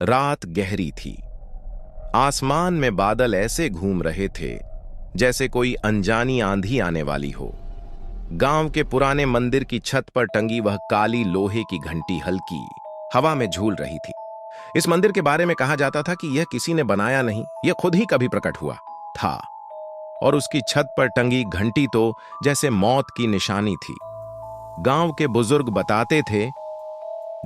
रात गहरी थी। आसमान में बादल ऐसे घूम रहे थे जैसे कोई अनजानी आंधी आने वाली हो। गांव के पुराने मंदिर की छत पर टंगी वह काली लोहे की घंटी हल्की हवा में झूल रही थी। इस मंदिर के बारे में कहा जाता था कि यह किसी ने बनाया नहीं, यह खुद ही कभी प्रकट हुआ था। और उसकी छत पर टंगी घंटी तो जैसे मौत की निशानी थी। गांव के बुजुर्ग बताते थे,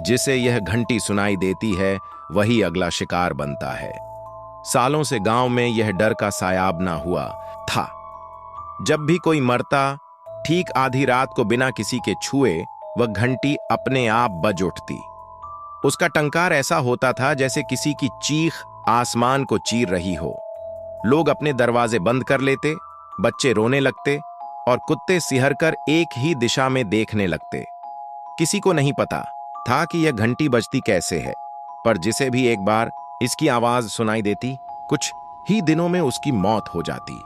जिसे यह घंटी सुनाई देती है वही अगला शिकार बनता है। सालों से गांव में यह डर का सायाबना हुआ था। जब भी कोई मरता, ठीक आधी रात को बिना किसी के छुए वह घंटी अपने आप बज उठती। उसका टंकार ऐसा होता था जैसे किसी की चीख आसमान को चीर रही हो। लोग अपने दरवाजे बंद कर लेते, बच्चे रोने लगते और कुत्ते सिहरकर एक ही दिशा में देखने लगते। किसी को नहीं पता था कि यह घंटी बजती कैसे है, पर जिसे भी एक बार इसकी आवाज सुनाई देती, कुछ ही दिनों में उसकी मौत हो जाती।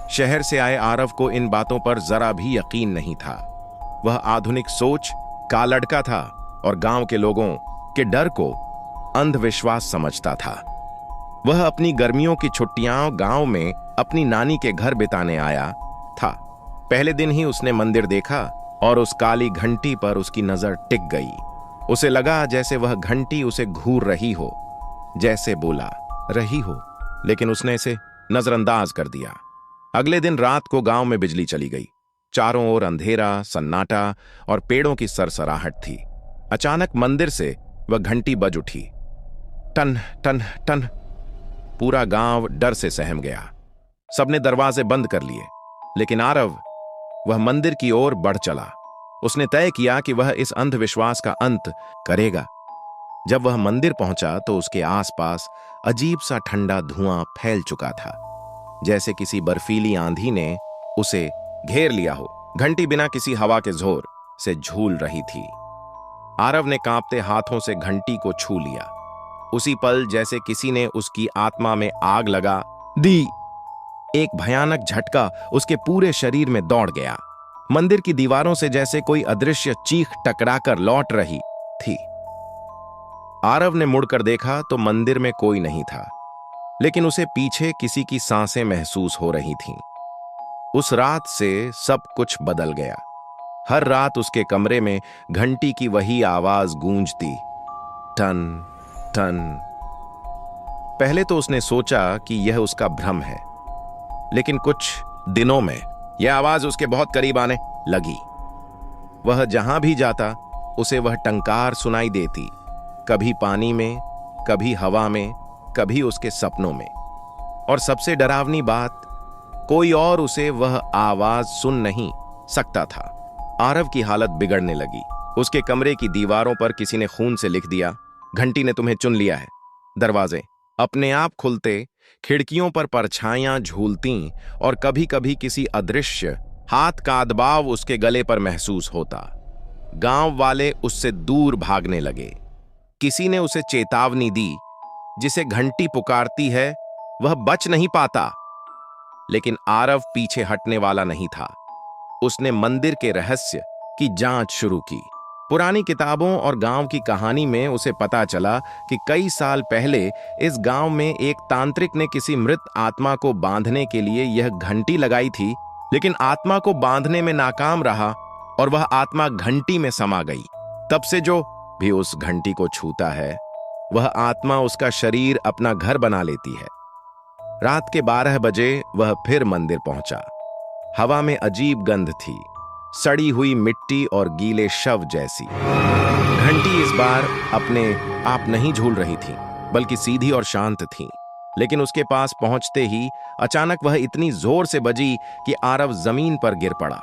शहर से आए आरव को इन बातों पर जरा भी यकीन नहीं था। वह आधुनिक सोच का लड़का था और गांव के लोगों के डर को अंधविश्वास समझता था। वह अपनी गर्मियों की छुट्टियां गांव में अपनी नानी के घर बिताने आया था। पहले दिन ही उसने मंदिर देखा और उस काली घंटी पर उसकी नजर टिक गई। उसे लगा जैसे वह घंटी उसे घूर रही हो, जैसे बोला रही हो, लेकिन उसने इसे नजरअंदाज कर दिया। अगले दिन रात को गांव में बिजली चली गई। चारों ओर अंधेरा, सन्नाटा और पेड़ों की सरसराहट थी। अचानक मंदिर से वह घंटी बज उठी, टन टन टन। पूरा गांव डर से सहम गया। सबने दरवाजे बंद कर लिए, लेकिन आरव वह मंदिर की ओर बढ़ चला। उसने तय किया कि वह इस अंधविश्वास का अंत करेगा। जब वह मंदिर पहुंचा तो उसके आसपास अजीब सा ठंडा धुआं फैल चुका था, जैसे किसी बर्फीली आंधी ने उसे घेर लिया हो। घंटी बिना किसी हवा के जोर से झूल रही थी। आरव ने कांपते हाथों से घंटी को छू लिया। उसी पल जैसे किसी ने उसकी आत्मा में आग लगा दी। एक भयानक झटका उसके पूरे शरीर में दौड़ गया। मंदिर की दीवारों से जैसे कोई अदृश्य चीख टकराकर लौट रही थी। आरव ने मुड़कर देखा तो मंदिर में कोई नहीं था, लेकिन उसे पीछे किसी की सांसें महसूस हो रही थीं। उस रात से सब कुछ बदल गया। हर रात उसके कमरे में घंटी की वही आवाज गूंजती, टन टन। पहले तो उसने सोचा कि यह उसका भ्रम है, लेकिन कुछ दिनों में यह आवाज उसके बहुत करीब आने लगी। वह जहां भी जाता उसे वह टंकार सुनाई देती, कभी पानी में, कभी हवा में, कभी उसके सपनों में। और सबसे डरावनी बात, कोई और उसे वह आवाज सुन नहीं सकता था। आरव की हालत बिगड़ने लगी। उसके कमरे की दीवारों पर किसी ने खून से लिख दिया, घंटी ने तुम्हें चुन लिया है। दरवाजे अपने आप खुलते, खिड़कियों पर परछाइयां झूलतीं और कभी कभी किसी अदृश्य हाथ का दबाव उसके गले पर महसूस होता। गांव वाले उससे दूर भागने लगे। किसी ने उसे चेतावनी दी, जिसे घंटी पुकारती है वह बच नहीं पाता। लेकिन आरव पीछे हटने वाला नहीं था। उसने मंदिर के रहस्य की जांच शुरू की। पुरानी किताबों और गांव की कहानी में उसे पता चला कि कई साल पहले इस गांव में एक तांत्रिक ने किसी मृत आत्मा को बांधने के लिए यह घंटी लगाई थी, लेकिन आत्मा को बांधने में नाकाम रहा और वह आत्मा घंटी में समा गई। तब से जो भी उस घंटी को छूता है, वह आत्मा उसका शरीर अपना घर बना लेती है। रात के 12 बजे वह फिर मंदिर पहुंचा। हवा में अजीब गंध थी, सड़ी हुई मिट्टी और गीले शव जैसी। घंटी इस बार अपने आप नहीं झूल रही थी, बल्कि सीधी और शांत थी। लेकिन उसके पास पहुंचते ही अचानक वह इतनी जोर से बजी कि आरव जमीन पर गिर पड़ा।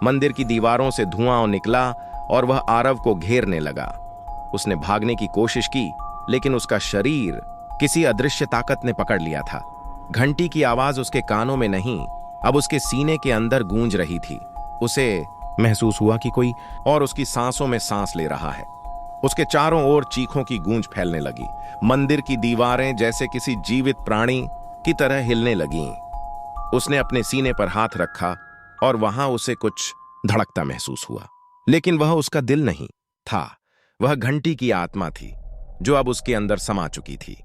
मंदिर की दीवारों से धुआं निकला और वह आरव को घेरने लगा। उसने भागने की कोशिश की, लेकिन उसका शरीर किसी अदृश्य ताकत ने पकड़ लिया था। घंटी की आवाज उसके कानों में नहीं, अब उसके सीने के अंदर गूंज रही थी। उसे महसूस हुआ कि कोई और उसकी सांसों में सांस ले रहा है। उसके चारों ओर चीखों की गूंज फैलने लगी। मंदिर की दीवारें जैसे किसी जीवित प्राणी की तरह हिलने लगीं। उसने अपने सीने पर हाथ रखा और वहां उसे कुछ धड़कता महसूस हुआ, लेकिन वह उसका दिल नहीं था, वह घंटी की आत्मा थी। जो अब उसके अंदर समा चुकी थी।